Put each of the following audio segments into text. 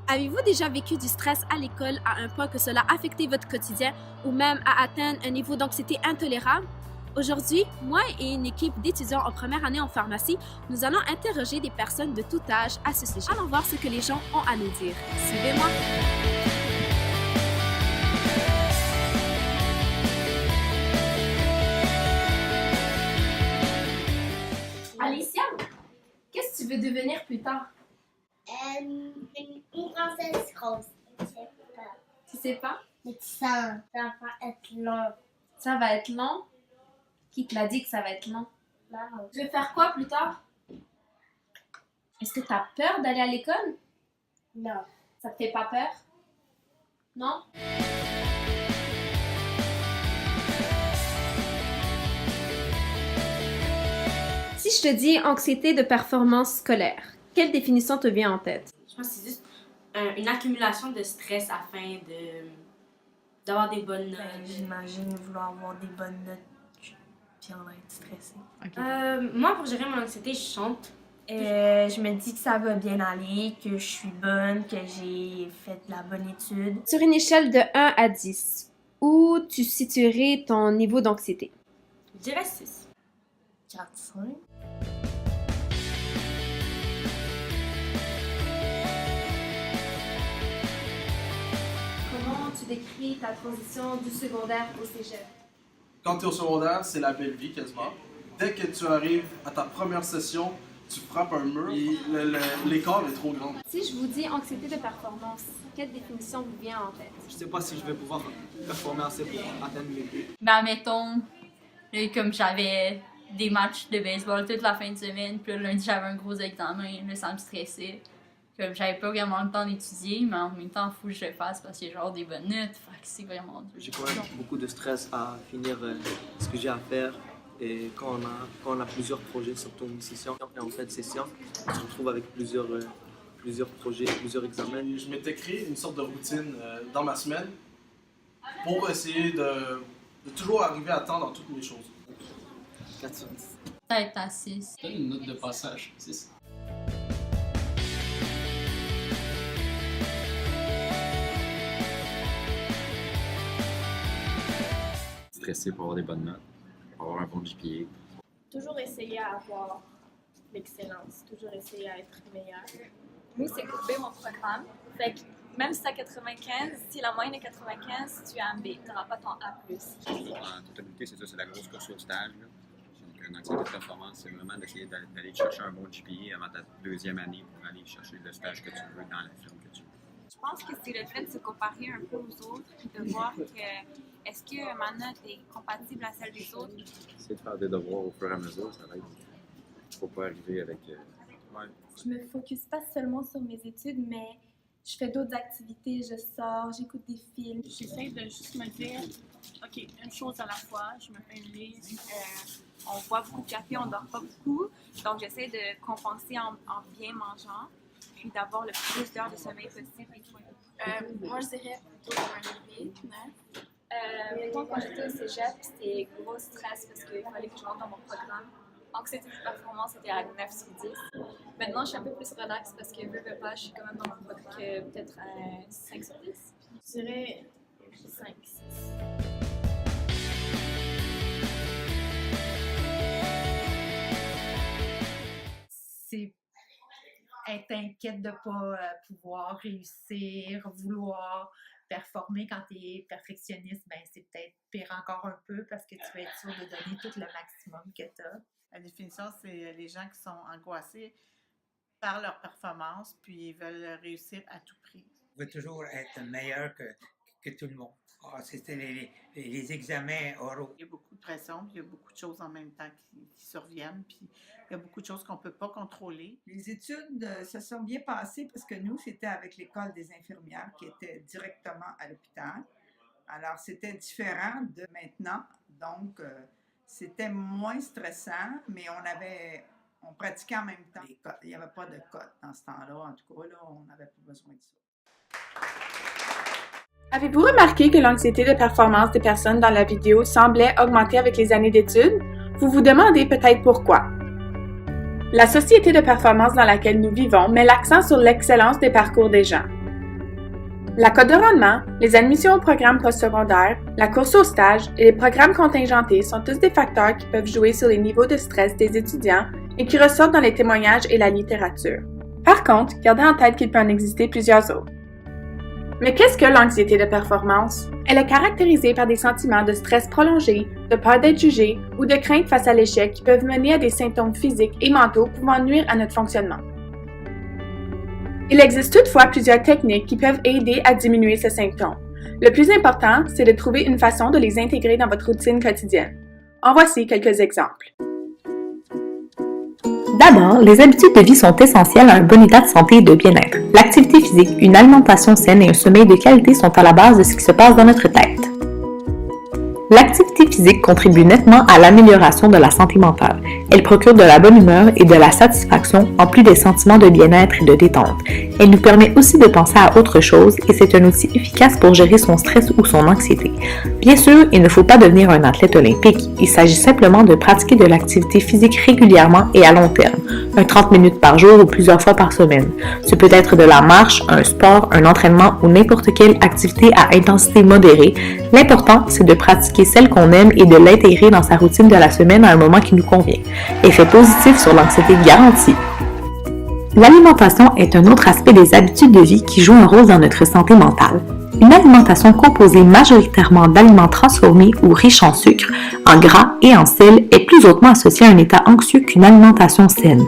Avez-vous déjà vécu du stress à l'école à un point que cela a affecté votre quotidien ou même à atteindre un niveau d'anxiété intolérable? Aujourd'hui, moi et une équipe d'étudiants en première année en pharmacie, nous allons interroger des personnes de tout âge à ce sujet. Allons voir ce que les gens ont à nous dire. Suivez-moi! Alicia, qu'est-ce que tu veux devenir plus tard? Une princesse rose. Je sais pas. Tu sais pas? Mais ça va être long. Ça va être long? Qui te l'a dit que ça va être long? Maman. Tu veux faire quoi plus tard? Est-ce que tu as peur d'aller à l'école? Non. Ça te fait pas peur? Non? Si je te dis anxiété de performance scolaire, quelle définition te vient en tête? Je pense que c'est juste une accumulation de stress afin d'avoir des bonnes notes. J'imagine vouloir avoir des bonnes notes puis en être stressée. Moi, pour gérer mon anxiété, je chante. Je me dis que ça va bien aller, que je suis bonne, que j'ai fait de la bonne étude. Sur une échelle de 1 à 10, où tu situerais ton niveau d'anxiété? Je dirais 6. 4-5. Comment tu décris ta transition du secondaire au cégep? Quand tu es au secondaire, c'est la belle vie quasiment. Dès que tu arrives à ta première session, tu frappes un mur et l'écart est trop grand. Si je vous dis anxiété de performance, quelle définition vous vient en tête? Je sais pas si je vais pouvoir performer assez pour atteindre mes buts. Ben, mettons, comme j'avais des matchs de baseball toute la fin de semaine, puis le lundi j'avais un gros examen, là ça me stressait. Comme j'avais pas vraiment le temps d'étudier, mais en même temps, il faut que je le fasse parce qu'il y a genre des bonnes notes, fait que c'est vraiment dur. J'ai quand même beaucoup de stress à finir ce que j'ai à faire. Et quand on a plusieurs projets, surtout une session, et en fait session, on se retrouve avec plusieurs projets, plusieurs examens. Je m'étais créé une sorte de routine dans ma semaine pour essayer de toujours arriver à temps dans toutes mes choses. 4 sur 10. Peut-être à 6. Donne une note de passage, 6. Stressé pour avoir des bonnes notes, pour avoir un bon GPA. Toujours essayer à avoir l'excellence, toujours essayer à être meilleur. Nous, c'est couper mon programme. Fait que même si tu as 95, si la moyenne est 95, tu as un B, tu n'auras pas ton A+. En totalité, c'est ça, c'est la grosse course au stage. Là. Donc, une anxiété de performance, c'est vraiment d'essayer d'aller chercher un bon GPA avant ta deuxième année pour aller chercher le stage que tu veux dans la firme que tu veux. Je pense que c'est le fait de se comparer un peu aux autres, de voir que est-ce que ma note est compatible à celle des autres. Essayer de faire des devoirs au fur et à mesure, ça va être. Il ne faut pas arriver avec. Ouais. Je me focus pas seulement sur mes études, mais je fais d'autres activités, je sors, j'écoute des films. J'essaie de juste me dire, OK, une chose à la fois, je me fais une liste. On boit beaucoup de café, on dort pas beaucoup. Donc, j'essaie de compenser en bien mangeant, puis d'avoir le plus d'heures de sommeil possible. Moi, je dirais plutôt un 8, 9. Mettons, quand j'étais au cégep, c'était gros stress parce qu'il fallait que je rentre dans mon programme. Anxiété de performance, c'était à 9 sur 10. Maintenant, je suis un peu plus relax parce que veux pas, je suis quand même dans mon programme peut-être à 5 sur 10. Je dirais 5, 6. C'est être inquiète de ne pas pouvoir réussir, vouloir performer quand tu es perfectionniste, ben c'est peut-être pire encore un peu parce que tu vas être sûr de donner tout le maximum que tu as. La définition, c'est les gens qui sont angoissés par leur performance puis ils veulent réussir à tout prix. On veut toujours être meilleur que tout le monde. C'était les examens oraux. Il y a beaucoup de pression, puis il y a beaucoup de choses en même temps qui surviennent, puis il y a beaucoup de choses qu'on ne peut pas contrôler. Les études se sont bien passées parce que nous, c'était avec l'école des infirmières qui était directement à l'hôpital. Alors, c'était différent de maintenant, donc c'était moins stressant, mais on pratiquait en même temps. Il n'y avait pas de cote dans ce temps-là, en tout cas, là, on n'avait pas besoin de ça. Avez-vous remarqué que l'anxiété de performance des personnes dans la vidéo semblait augmenter avec les années d'études? Vous vous demandez peut-être pourquoi. La société de performance dans laquelle nous vivons met l'accent sur l'excellence des parcours des gens. La cote de rendement, les admissions au programme postsecondaire, la course au stage et les programmes contingentés sont tous des facteurs qui peuvent jouer sur les niveaux de stress des étudiants et qui ressortent dans les témoignages et la littérature. Par contre, gardez en tête qu'il peut en exister plusieurs autres. Mais qu'est-ce que l'anxiété de performance? Elle est caractérisée par des sentiments de stress prolongé, de peur d'être jugé ou de crainte face à l'échec qui peuvent mener à des symptômes physiques et mentaux pouvant nuire à notre fonctionnement. Il existe toutefois plusieurs techniques qui peuvent aider à diminuer ces symptômes. Le plus important, c'est de trouver une façon de les intégrer dans votre routine quotidienne. En voici quelques exemples. D'abord, les habitudes de vie sont essentielles à un bon état de santé et de bien-être. L'activité physique, une alimentation saine et un sommeil de qualité sont à la base de ce qui se passe dans notre tête. L'activité physique contribue nettement à l'amélioration de la santé mentale. Elle procure de la bonne humeur et de la satisfaction, en plus des sentiments de bien-être et de détente. Elle nous permet aussi de penser à autre chose et c'est un outil efficace pour gérer son stress ou son anxiété. Bien sûr, il ne faut pas devenir un athlète olympique. Il s'agit simplement de pratiquer de l'activité physique régulièrement et à long terme, 30 minutes par jour ou plusieurs fois par semaine. Ce peut être de la marche, un sport, un entraînement ou n'importe quelle activité à intensité modérée. L'important, c'est de pratiquer celle qu'on aime et de l'intégrer dans sa routine de la semaine à un moment qui nous convient. Effet positif sur l'anxiété garanti. L'alimentation est un autre aspect des habitudes de vie qui joue un rôle dans notre santé mentale. Une alimentation composée majoritairement d'aliments transformés ou riches en sucre, en gras et en sel est plus hautement associée à un état anxieux qu'une alimentation saine.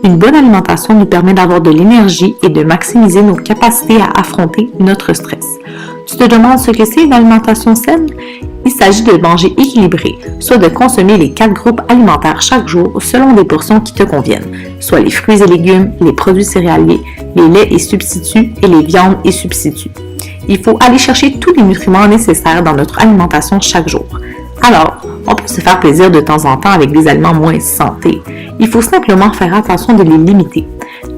Une bonne alimentation nous permet d'avoir de l'énergie et de maximiser nos capacités à affronter notre stress. Tu te demandes ce que c'est une alimentation saine? Il s'agit de manger équilibré, soit de consommer les 4 groupes alimentaires chaque jour selon des portions qui te conviennent, soit les fruits et légumes, les produits céréaliers, les laits et substituts et les viandes et substituts. Il faut aller chercher tous les nutriments nécessaires dans notre alimentation chaque jour. Alors, on peut se faire plaisir de temps en temps avec des aliments moins santé. Il faut simplement faire attention de les limiter.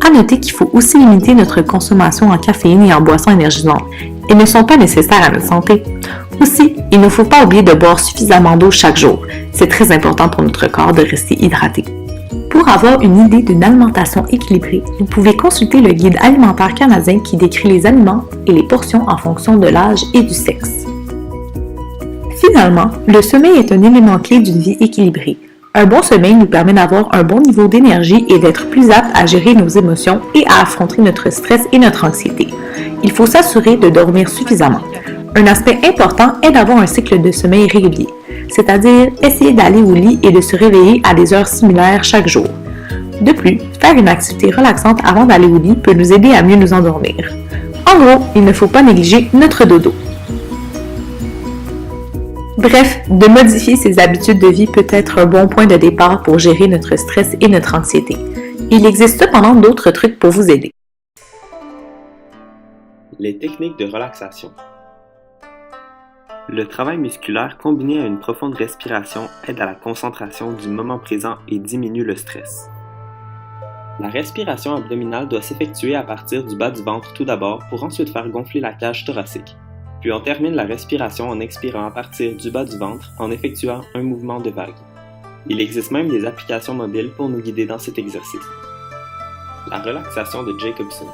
À noter qu'il faut aussi limiter notre consommation en caféine et en boissons énergisantes. Elles ne sont pas nécessaires à notre santé. Aussi, il ne faut pas oublier de boire suffisamment d'eau chaque jour. C'est très important pour notre corps de rester hydraté. Pour avoir une idée d'une alimentation équilibrée, vous pouvez consulter le guide alimentaire canadien qui décrit les aliments et les portions en fonction de l'âge et du sexe. Finalement, le sommeil est un élément clé d'une vie équilibrée. Un bon sommeil nous permet d'avoir un bon niveau d'énergie et d'être plus apte à gérer nos émotions et à affronter notre stress et notre anxiété. Il faut s'assurer de dormir suffisamment. Un aspect important est d'avoir un cycle de sommeil régulier, c'est-à-dire essayer d'aller au lit et de se réveiller à des heures similaires chaque jour. De plus, faire une activité relaxante avant d'aller au lit peut nous aider à mieux nous endormir. En gros, il ne faut pas négliger notre dodo. Bref, de modifier ses habitudes de vie peut être un bon point de départ pour gérer notre stress et notre anxiété. Il existe cependant d'autres trucs pour vous aider. Les techniques de relaxation. Le travail musculaire combiné à une profonde respiration aide à la concentration du moment présent et diminue le stress. La respiration abdominale doit s'effectuer à partir du bas du ventre tout d'abord pour ensuite faire gonfler la cage thoracique. Puis on termine la respiration en expirant à partir du bas du ventre en effectuant un mouvement de vague. Il existe même des applications mobiles pour nous guider dans cet exercice. La relaxation de Jacobson.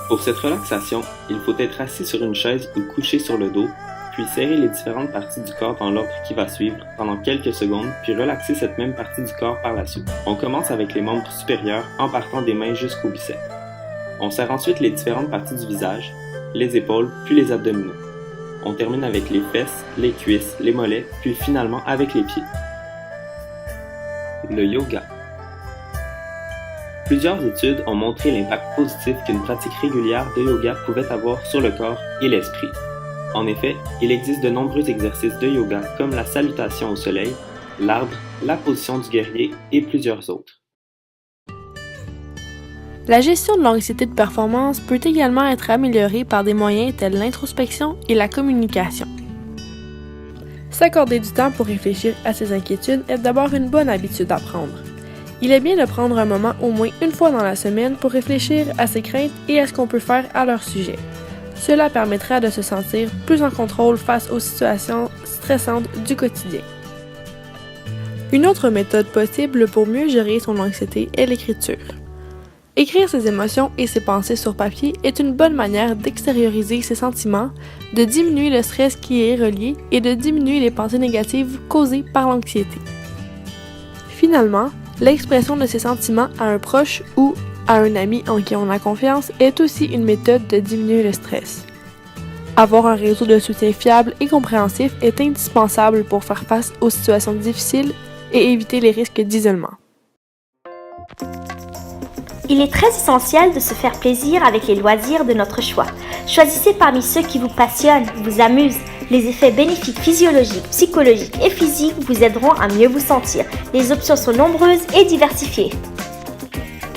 Pour cette relaxation, il faut être assis sur une chaise ou couché sur le dos, puis serrer les différentes parties du corps dans l'ordre qui va suivre pendant quelques secondes, puis relaxer cette même partie du corps par la suite. On commence avec les membres supérieurs en partant des mains jusqu'aux biceps. On serre ensuite les différentes parties du visage, les épaules, puis les abdominaux. On termine avec les fesses, les cuisses, les mollets, puis finalement avec les pieds. Le yoga. Plusieurs études ont montré l'impact positif qu'une pratique régulière de yoga pouvait avoir sur le corps et l'esprit. En effet, il existe de nombreux exercices de yoga comme la salutation au soleil, l'arbre, la position du guerrier et plusieurs autres. La gestion de l'anxiété de performance peut également être améliorée par des moyens tels l'introspection et la communication. S'accorder du temps pour réfléchir à ses inquiétudes est d'abord une bonne habitude à prendre. Il est bien de prendre un moment au moins une fois dans la semaine pour réfléchir à ses craintes et à ce qu'on peut faire à leur sujet. Cela permettra de se sentir plus en contrôle face aux situations stressantes du quotidien. Une autre méthode possible pour mieux gérer son anxiété est l'écriture. Écrire ses émotions et ses pensées sur papier est une bonne manière d'extérioriser ses sentiments, de diminuer le stress qui est relié et de diminuer les pensées négatives causées par l'anxiété. Finalement, l'expression de ses sentiments à un proche ou à un ami en qui on a confiance est aussi une méthode de diminuer le stress. Avoir un réseau de soutien fiable et compréhensif est indispensable pour faire face aux situations difficiles et éviter les risques d'isolement. Il est très essentiel de se faire plaisir avec les loisirs de notre choix. Choisissez parmi ceux qui vous passionnent, vous amusent. Les effets bénéfiques physiologiques, psychologiques et physiques vous aideront à mieux vous sentir. Les options sont nombreuses et diversifiées.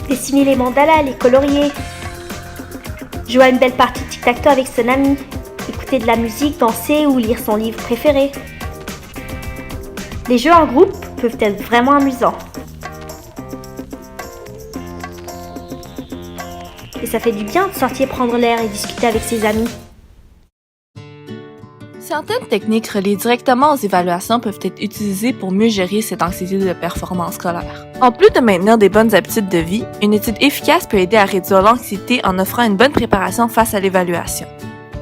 Dessiner les mandalas, les colorier. Jouer à une belle partie de tic-tac-toe avec son ami. Écouter de la musique, danser ou lire son livre préféré. Les jeux en groupe peuvent être vraiment amusants. Et ça fait du bien de sortir prendre l'air et discuter avec ses amis. Certaines techniques reliées directement aux évaluations peuvent être utilisées pour mieux gérer cette anxiété de performance scolaire. En plus de maintenir des bonnes habitudes de vie, une étude efficace peut aider à réduire l'anxiété en offrant une bonne préparation face à l'évaluation.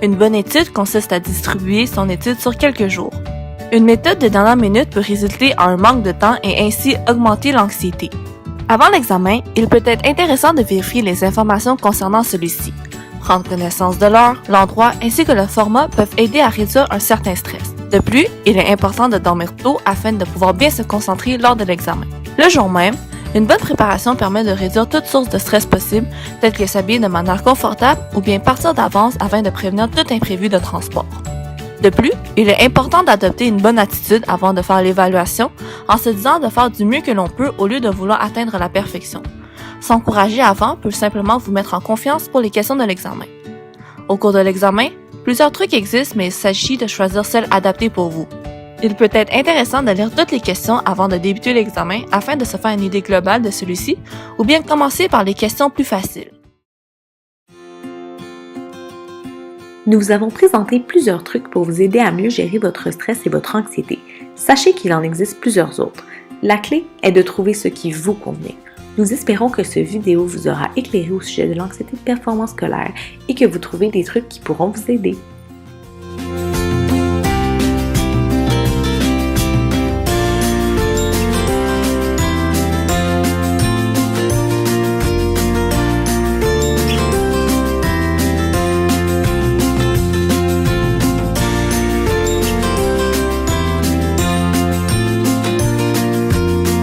Une bonne étude consiste à distribuer son étude sur quelques jours. Une méthode de dernière minute peut résulter en un manque de temps et ainsi augmenter l'anxiété. Avant l'examen, il peut être intéressant de vérifier les informations concernant celui-ci. Prendre connaissance de l'heure, l'endroit ainsi que le format peuvent aider à réduire un certain stress. De plus, il est important de dormir tôt afin de pouvoir bien se concentrer lors de l'examen. Le jour même, une bonne préparation permet de réduire toute source de stress possible, telle que s'habiller de manière confortable ou bien partir d'avance afin de prévenir tout imprévu de transport. De plus, il est important d'adopter une bonne attitude avant de faire l'évaluation en se disant de faire du mieux que l'on peut au lieu de vouloir atteindre la perfection. S'encourager avant peut simplement vous mettre en confiance pour les questions de l'examen. Au cours de l'examen, plusieurs trucs existent mais il s'agit de choisir celle adaptée pour vous. Il peut être intéressant de lire toutes les questions avant de débuter l'examen afin de se faire une idée globale de celui-ci ou bien commencer par les questions plus faciles. Nous vous avons présenté plusieurs trucs pour vous aider à mieux gérer votre stress et votre anxiété. Sachez qu'il en existe plusieurs autres. La clé est de trouver ce qui vous convient. Nous espérons que cette vidéo vous aura éclairé au sujet de l'anxiété de performance scolaire et que vous trouvez des trucs qui pourront vous aider.